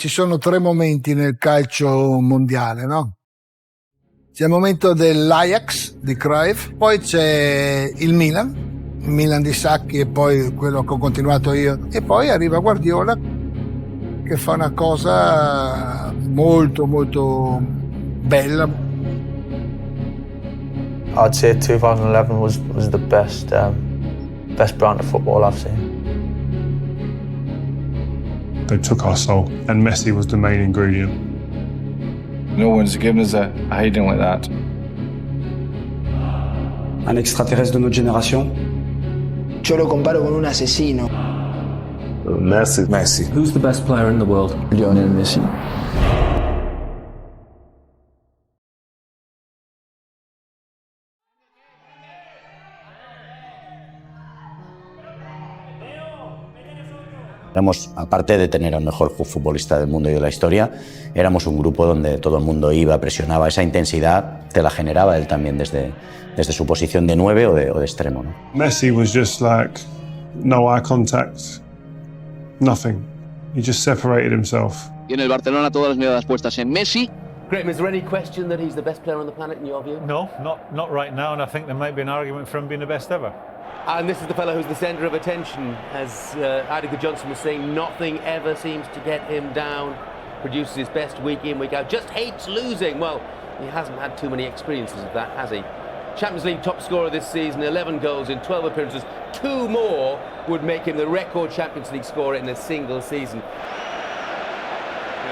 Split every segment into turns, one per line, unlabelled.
Ci sono 3 momenti nel calcio mondiale, no? C'è il momento dell'Ajax di Cruyff, poi c'è il Milan di Sacchi e poi quello che ho continuato io, e poi arriva Guardiola che fa una cosa molto molto bella.
I'd say 2011 was the best brand of football I've seen.
They took our soul, and Messi was the main ingredient.
No one's given us a hiding like that.
Un extraterrestre de notre génération.
Yo lo comparo con un asesino.
Messi.
Who's the best player in the world?
Lionel Messi.
Éramos, aparte de tener al mejor futbolista del mundo y de la historia, éramos un grupo donde todo el mundo iba, presionaba. Esa intensidad te la generaba él también desde su posición de 9 o de extremo, ¿no?
Messi was just like, no eye contact, nothing. He just separated himself.
Y en el Barcelona todas las miradas puestas en Messi.
Graeme, is there any question that he's the best player on the planet in your view?
No, not right now, and I think there might be an argument for him being the best ever.
And this is the fellow who's the centre of attention. As Adiga Johnson was saying, nothing ever seems to get him down. Produces his best week in, week out. Just hates losing. Well, he hasn't had too many experiences of that, has he? Champions League top scorer this season, 11 goals in 12 appearances. 2 more would make him the record Champions League scorer in a single season.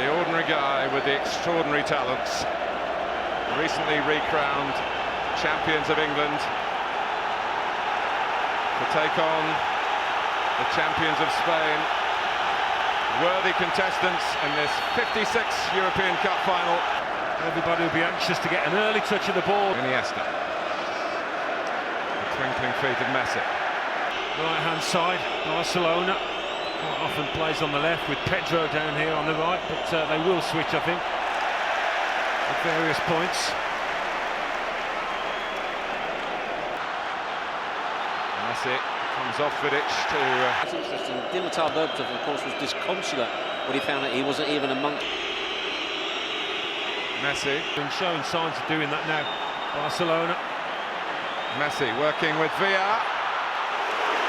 The ordinary guy with the extraordinary talents. Recently recrowned champions of England. To take on the champions of Spain. Worthy contestants in this 56 European Cup final.
Everybody will be anxious to get an early touch of the ball.
Iniesta. The twinkling feet of Messi.
Right hand side, Barcelona. Quite often plays on the left with Pedro down here on the right, but they will switch, I think, at various points.
Messi comes off Vidic to...
It's interesting, Dimitar Berbatov, of course, was disconsolate when he found that he wasn't even among...
Messi.
Been showing signs of doing that now, Barcelona.
Messi working with Villa.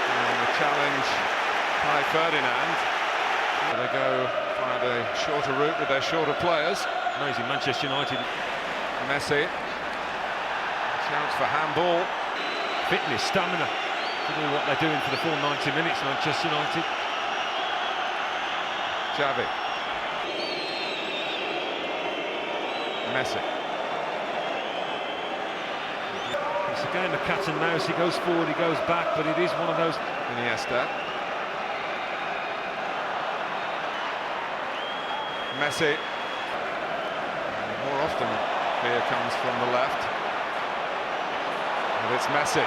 And the challenge by Ferdinand. They go find a shorter route with their shorter players.
Amazing, Manchester United.
Messi. Chance for handball.
Fitness, stamina. To do what they're doing for the full 90 minutes, Manchester United.
Xavi. Messi.
It's a game of cat and mouse. He goes forward, he goes back, but it is one of those.
Iniesta. Messi. And more often, fear comes from the left. And it's Messi.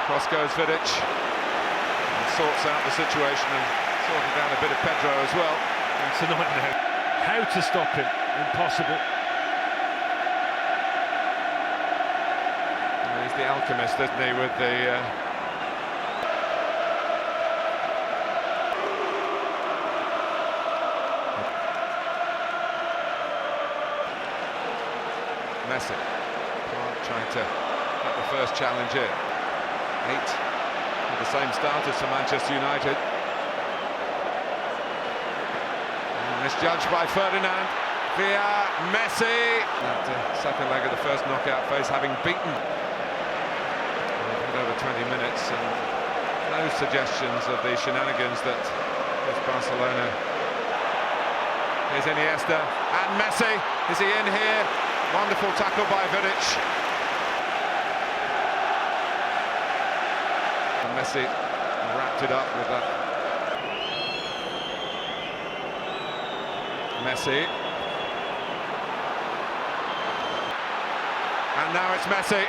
Cross goes Vidic, and sorts out the situation and sorted out a bit of Pedro as well.
And tonight now, how to stop him? Impossible.
And he's the alchemist, isn't he, with the... Messi, trying to get the first challenge in. 8 with the same starters for Manchester United. And misjudged by Ferdinand. Via Messi. That second leg of the first knockout phase, having beaten over 20 minutes, and no suggestions of the shenanigans that is Barcelona. Here's Iniesta and Messi. Is he in here? Wonderful tackle by Vidic. And Messi wrapped it up with that. Messi. And now it's Messi,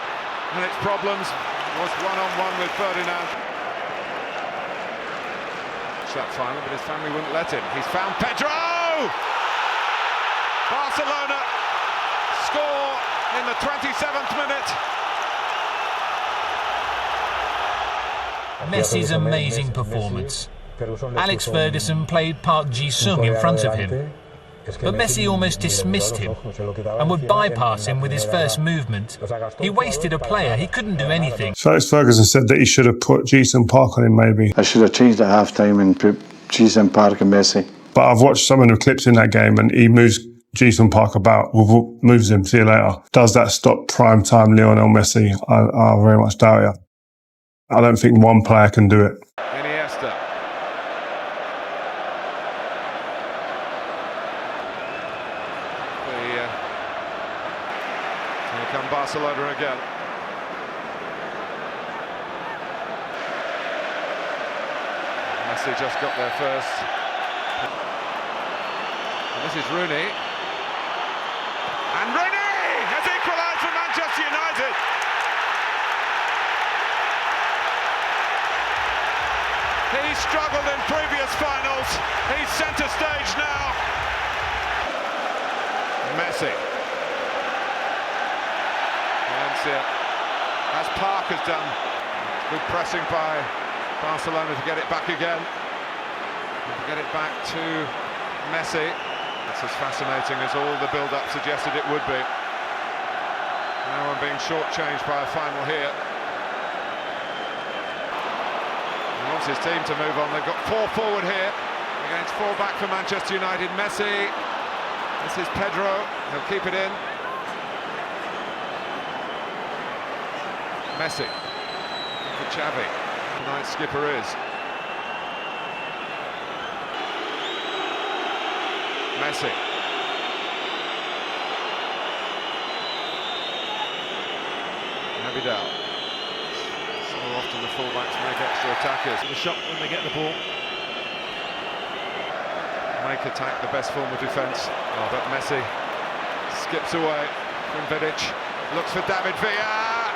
and its problems was one-on-one with Ferdinand. Shot final, but his family wouldn't let him. He's found Pedro! Barcelona score in the 27th minute.
Messi's amazing performance. Alex Ferguson played Park Ji-sung in front of him, but Messi almost dismissed him and would bypass him with his first movement. He wasted a player, he couldn't do anything.
Sir Alex Ferguson said that he should have put Ji-sung Park on him maybe.
I should have changed at half-time and put Ji-sung Park and Messi.
But I've watched some of the clips in that game and he moves Ji-sung Park about, moves him, see you later. Does that stop prime-time Lionel Messi? I very much doubt it. I don't think one player can do it.
Iniesta. Here come Barcelona again. Messi just got there first. And this is Rooney. And Rooney has equalised for Manchester United. He struggled in previous finals. He's centre stage now. Messi. Valencia, as Park has done. Good pressing by Barcelona to get it back again. And to get it back to Messi. That's as fascinating as all the build-up suggested it would be. Now I'm being shortchanged by a final here. He wants his team to move on. They've got 4 forward here against 4 back for Manchester United. Messi. This is Pedro. He'll keep it in. Messi. For Xavi. Tonight's skipper is. Messi. Abidal. So often the fullbacks make extra attackers.
The shot when they get the ball.
Make attack the best form of defence. Oh, but Messi skips away from Vidic. Looks for David Villa.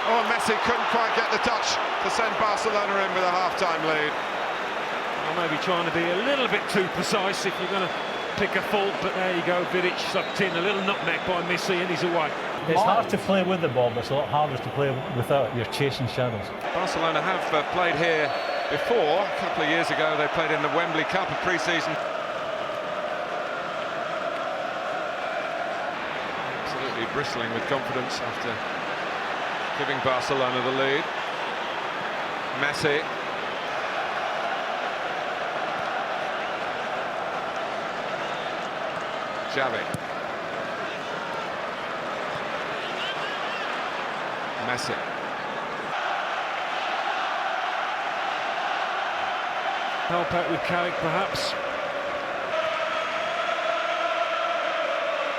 Oh, Messi couldn't quite get the touch to send Barcelona in with a half-time lead.
Well, maybe trying to be a little bit too precise if you're going to pick a fault, but there you go, Vidic sucked in, a little nutmeg by Messi and he's away.
It's hard to play with the ball, but it's a lot harder to play without. You're chasing shadows.
Barcelona have played here before. A couple of years ago they played in the Wembley Cup of pre-season. Absolutely bristling with confidence after giving Barcelona the lead. Messi. Xavi. Messi.
Help out with Carrick, perhaps.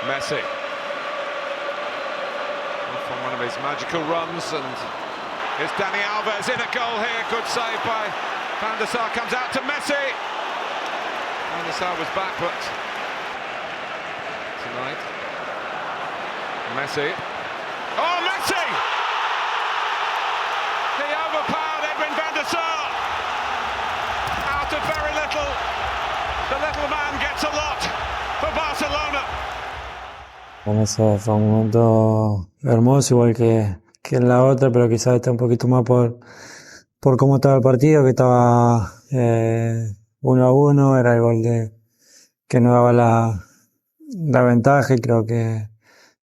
Messi. Off on one of his magical runs, and it's Dani Alves in a goal here. Good save by Van der Sar. Comes out to Messi. Van der Sar was back, but tonight, Messi. Oh, Messi! He overpowered Edwin Van der Sar. Out of very little, the little man gets a lot for Barcelona.
Ese fue un momento hermoso, igual que en la otra, pero quizás está un poquito más por cómo estaba el partido, que estaba 1-1, era el gol que nos daba la ventaja, y creo que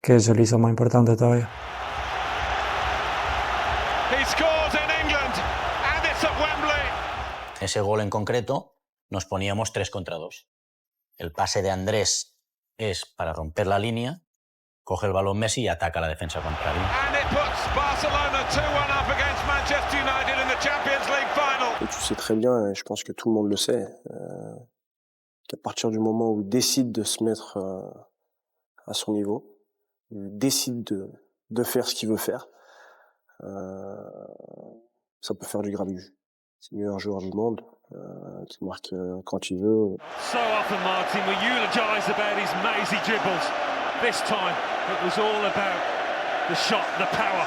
eso lo hizo más importante todavía.
Ese gol en concreto nos poníamos 3 contra 2. El pase de Andrés es para romper la línea, coge el balón Messi y ataca a la defensa contraria.
Et tu sais très bien, et je pense que tout le monde le sait, qu'à partir du moment où il décide de se mettre à son niveau, il décide de faire ce qu'il veut faire, ça peut faire du grabuge. C'est le meilleur joueur du monde, qui marque quand il veut.
So often, Martin, we eulogise about his mazy dribbles. This time, it was all about the shot, the power.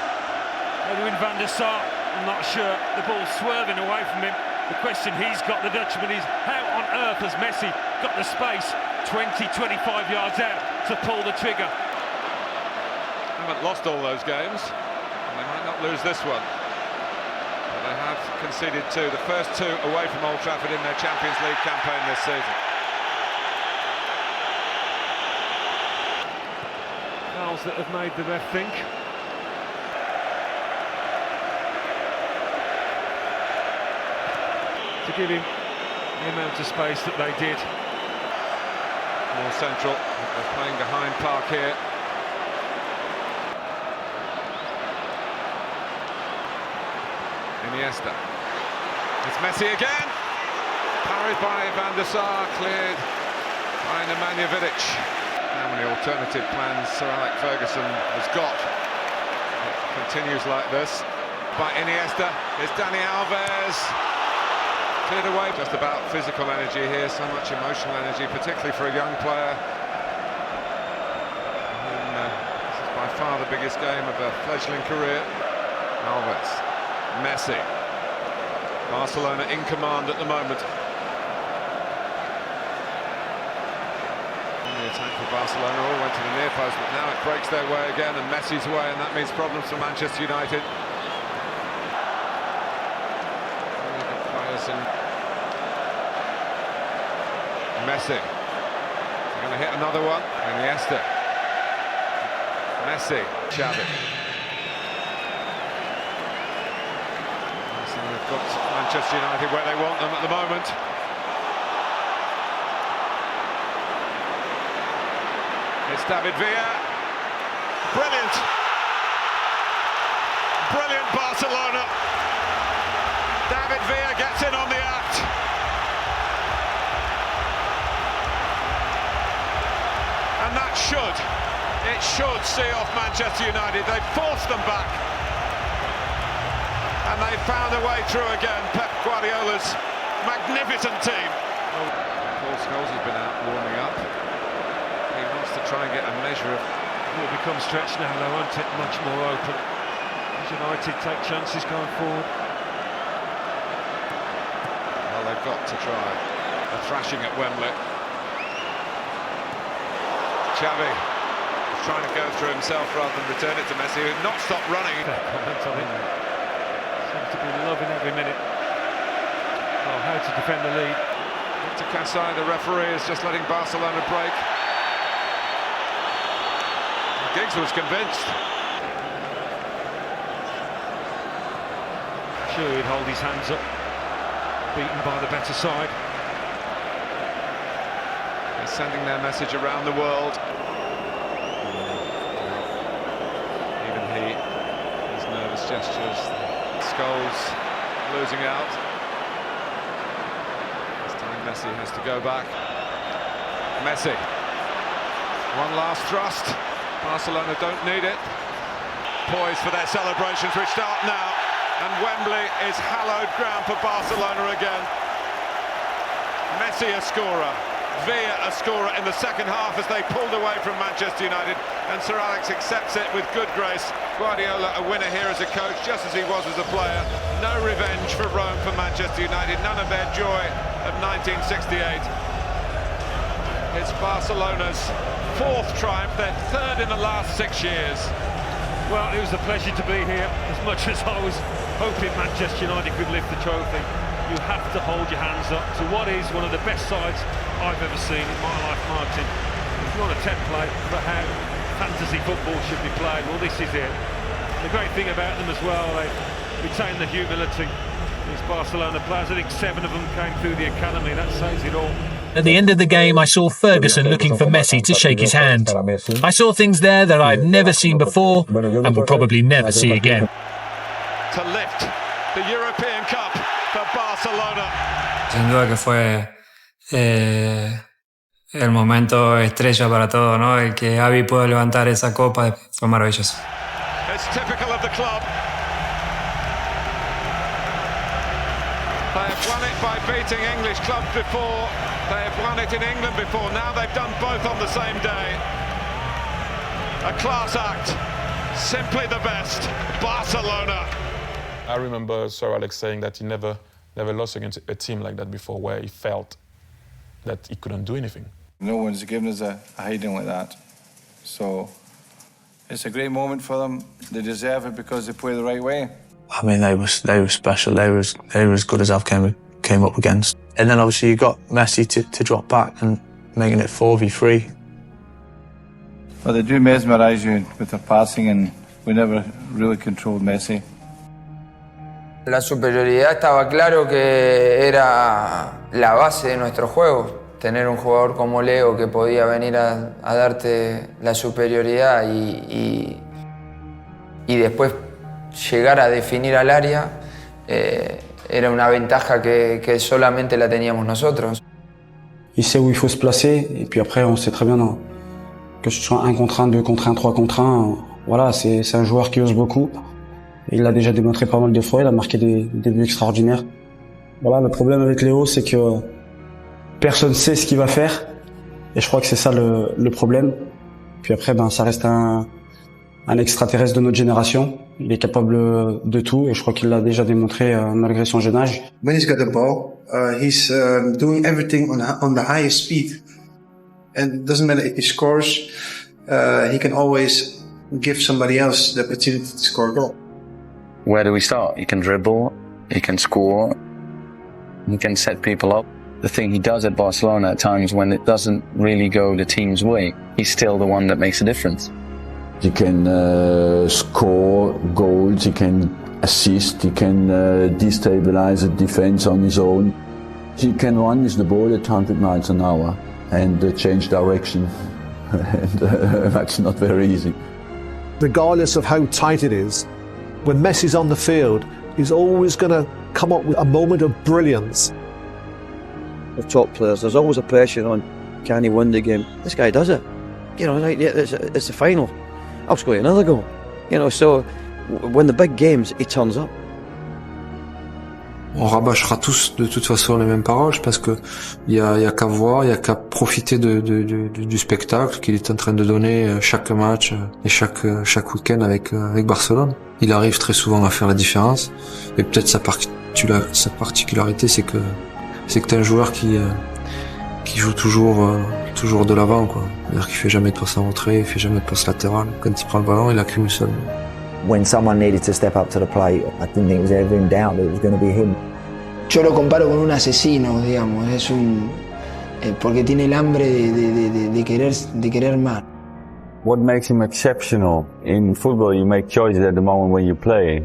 Edwin van der Sar, I'm not sure, the ball's swerving away from him. The question he's got, the Dutchman, is how on earth has Messi got the space 20, 25 yards out to pull the trigger?
Haven't lost all those games, and they might not lose this one. But They have conceded two, the first two away from Old Trafford in their Champions League campaign this season.
Fouls that have made the ref think. To give him the amount of space that they did.
More central, they're playing behind Park here. Iniesta. It's Messi again. Parried by Van der Sar, cleared by Nemanja Vidic. How many alternative plans Sir Alex Ferguson has got? It continues like this. By Iniesta, it's Dani Alves. Cleared away. Just about physical energy here, so much emotional energy, particularly for a young player. This is by far the biggest game of a fledgling career. Alves, Messi. Barcelona in command at the moment. On the attack for Barcelona, all went to the near post, but now it breaks their way again, and Messi's way, and that means problems for Manchester United. And Messi, they're going to hit another one. Iniesta, Messi, Xavi. So they've got Manchester United where they want them at the moment. It's David Villa. Brilliant! Brilliant Barcelona! David Villa gets in on the act. And that should see off Manchester United. They forced them back. And they found a way through again. Pep Guardiola's magnificent team. Paul Scholes has been out warming up. He wants to try and get a measure of...
It will become stretched now, they won't it? Much more open. United take chances going forward.
They've got to try a thrashing at Wembley. Xavi is trying to go through himself rather than return it to Messi, who has not stopped running.
Seems to be loving every minute. Oh, how to defend the lead.
Victor Kasai, the referee, is just letting Barcelona break. Giggs was convinced.
Sure, he'd hold his hands up. Beaten by the better side.
They're sending their message around the world. Even his nervous gestures. Scholes losing out. This time Messi has to go back. Messi. One last thrust. Barcelona don't need it. Poised for their celebrations, which start now. And Wembley is hallowed ground for Barcelona again. Messi a scorer, Villa a scorer in the second half as they pulled away from Manchester United, and Sir Alex accepts it with good grace. Guardiola a winner here as a coach, just as he was as a player. No revenge for Rome for Manchester United, none of their joy of 1968. It's Barcelona's fourth triumph, their third in the last 6 years.
Well, it was a pleasure to be here, as much as I was hoping Manchester United could lift the trophy. You have to hold your hands up to what is one of the best sides I've ever seen in my life, Martin. If you want a template for how fantasy football should be played, well, this is it. The great thing about them as well, they retain the humility. These Barcelona players, I think 7 of them came through the academy, that says it all.
At the end of the game, I saw Ferguson looking for Messi to shake his hand. I saw things there that I've never seen before and will probably never see again.
To lift the European Cup for Barcelona.
Sin duda que fue el momento estrella para todo, ¿no? El que Xavi pudo levantar esa copa fue maravilloso.
It's typical of the club. They have won it by beating English clubs before. They have won it in England before. Now they've done both on the same day. A class act. Simply the best. Barcelona.
I remember Sir Alex saying that he never lost against a team like that before, where he felt that he couldn't do anything.
No one's given us a hiding like that. So it's a great moment for them. They deserve it because they play the right way.
I mean, they were special. They were as good as I've came up against. And then obviously you got Messi to drop back and making it 4v3.
Well, they do mesmerise you with their passing, and we never really controlled Messi.
La superioridad estaba claro que era la base de nuestro juego. Tener un jugador como Leo que podía venir a darte la superioridad y después llegar a definir al área era una ventaja que solamente la teníamos nosotros.
Il sait où il faut se placer, et puis après on sait très bien que ce soit 1 contre 1, 2 contre 1, 3 contre 1, voilà, c'est un joueur qui ose beaucoup. Il l'a déjà démontré pas mal de fois, il a marqué des buts extraordinaires. Voilà, le problème avec Léo, c'est que personne sait ce qu'il va faire, et je crois que c'est ça le problème. Puis après, ça reste un extraterrestre de notre génération. Il est capable de tout, et je crois qu'il l'a déjà démontré malgré son jeune âge.
When he's got the ball, he's doing everything on the highest speed. And it doesn't matter if he scores, he can always give somebody else the opportunity to score a goal.
Where do we start? He can dribble, he can score, he can set people up. The thing he does at Barcelona at times when it doesn't really go the team's way, he's still the one that makes a difference.
He can score goals, he can assist, he can destabilize the defense on his own. He can run with the ball at 100 miles an hour and change direction, and that's not very easy.
Regardless of how tight it is, when Messi's on the field, he's always going to come up with a moment of brilliance.
The top players, there's always a pressure on, can he win the game? This guy does it. You know, like, it's the final. I'll score another goal. You know, so when the big games, he turns up.
On rabâchera tous de toute façon les mêmes paroles parce que il y a qu'à voir, il y a qu'à profiter du spectacle qu'il est en train de donner chaque match et chaque week-end avec Barcelone. Il arrive très souvent à faire la différence, et peut-être sa particularité c'est que t'es un joueur qui joue toujours de l'avant, quoi. C'est-à-dire qu'il fait jamais de passe en retrait, il fait jamais de passe latérale. Quand il prend le ballon, il a qu'une seule.
When someone needed to step up to the plate, I didn't think it was ever in doubt that it was going to be him.
Yo lo comparo con un asesino, digamos, porque tiene el hambre de querer más.
What makes him exceptional? In football, you make choices at the moment when you play.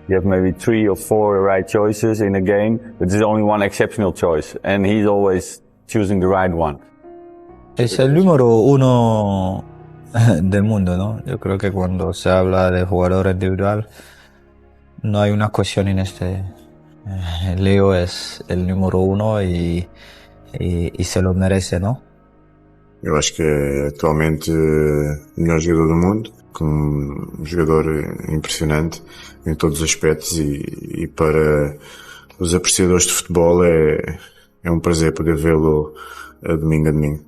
You have maybe 3 or 4 right choices in a game, but there's only one exceptional choice, and he's always choosing the right one.
Es el número 1 del mundo, ¿no? Yo creo que cuando se habla de jugador individual, no hay una cuestión en este. Leo es el número 1 y se lo merece, ¿no?
Eu acho que é atualmente o melhor jogador do mundo, um jogador impressionante em todos os aspectos, e para os apreciadores de futebol é prazer poder vê-lo domingo a domingo.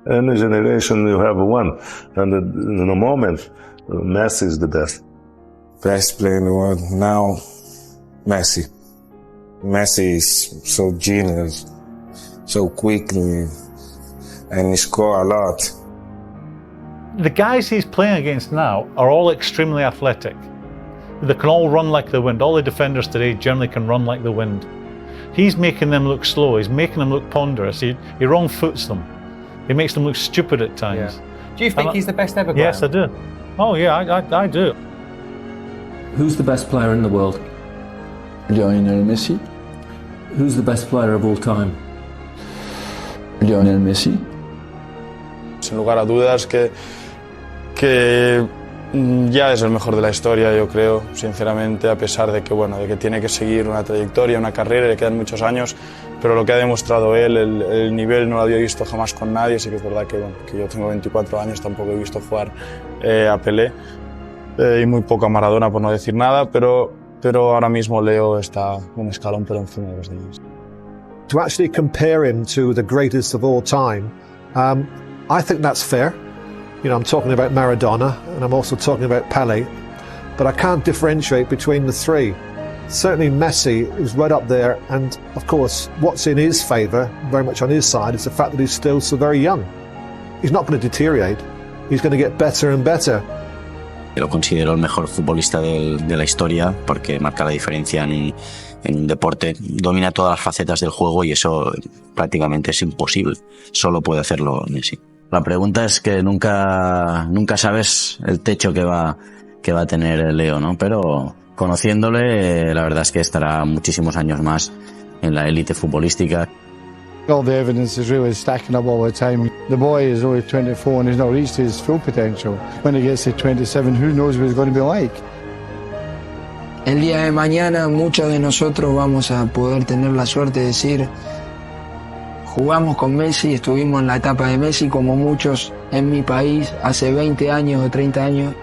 In a generation you have one, and in the moment, Messi is the best.
Best player in the world now, Messi. Messi is so genius, so quickly, and he score a lot.
The guys he's playing against now are all extremely athletic. They can all run like the wind. All the defenders today generally can run like the wind. He's making them look slow, he's making them look ponderous, he wrong foots them. He makes them look stupid at times.
Yeah. Do you think he's the best ever?
Yes, I do. Oh yeah, I do.
Who's the best player in the world?
Lionel Messi.
Who's the best player of all time?
Lionel Messi.
Sin lugar a dudas que ya es el mejor de la historia, yo creo, sinceramente, a pesar de que tiene que seguir una trayectoria, una carrera, le quedan muchos años, pero lo que ha demostrado él, el nivel no lo había visto jamás con nadie. Sí que es verdad que yo tengo 24 años, tampoco he visto jugar a Pelé y muy poco a Maradona, por no decir nada, pero ahora mismo Leo está un escalón por encima de los demás.
To actually compare him to the greatest of all time, I think that's fair. You know, I'm talking about Maradona, and I'm also talking about Pelé, but I can't differentiate between the three. Certainly Messi is right up there, and of course what's in his favour, very much on his side, is the fact that he's still so very young. He's not going to deteriorate, he's going to get better and better.
Lo considero el mejor futbolista de la historia porque marca la diferencia en un deporte. Domina todas las facetas del juego y eso prácticamente es imposible. Solo puede hacerlo Messi. La pregunta es que nunca sabes el techo que va a tener Leo, ¿no? Pero conociéndole, la verdad es que estará muchísimos años más en la élite futbolística.
All the evidence is really stacking up all the time. The boy is only 24 and he's not reached his full potential. When he gets to 27, who knows what he's going to be like?
El día de mañana muchos de nosotros vamos a poder tener la suerte de decir, jugamos con Messi, estuvimos en la etapa de Messi, como muchos en mi país hace 20 años o 30 años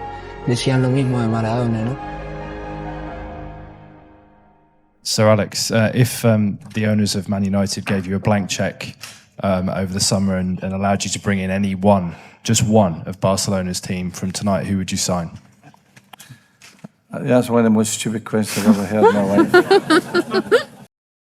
decían lo mismo de Maradona, ¿no?
Sir Alex, if the owners of Man United gave you a blank cheque over the summer and allowed you to bring in any one, just one of Barcelona's team from tonight, who would you sign?
That's one of the most stupid questions I've ever heard in my life.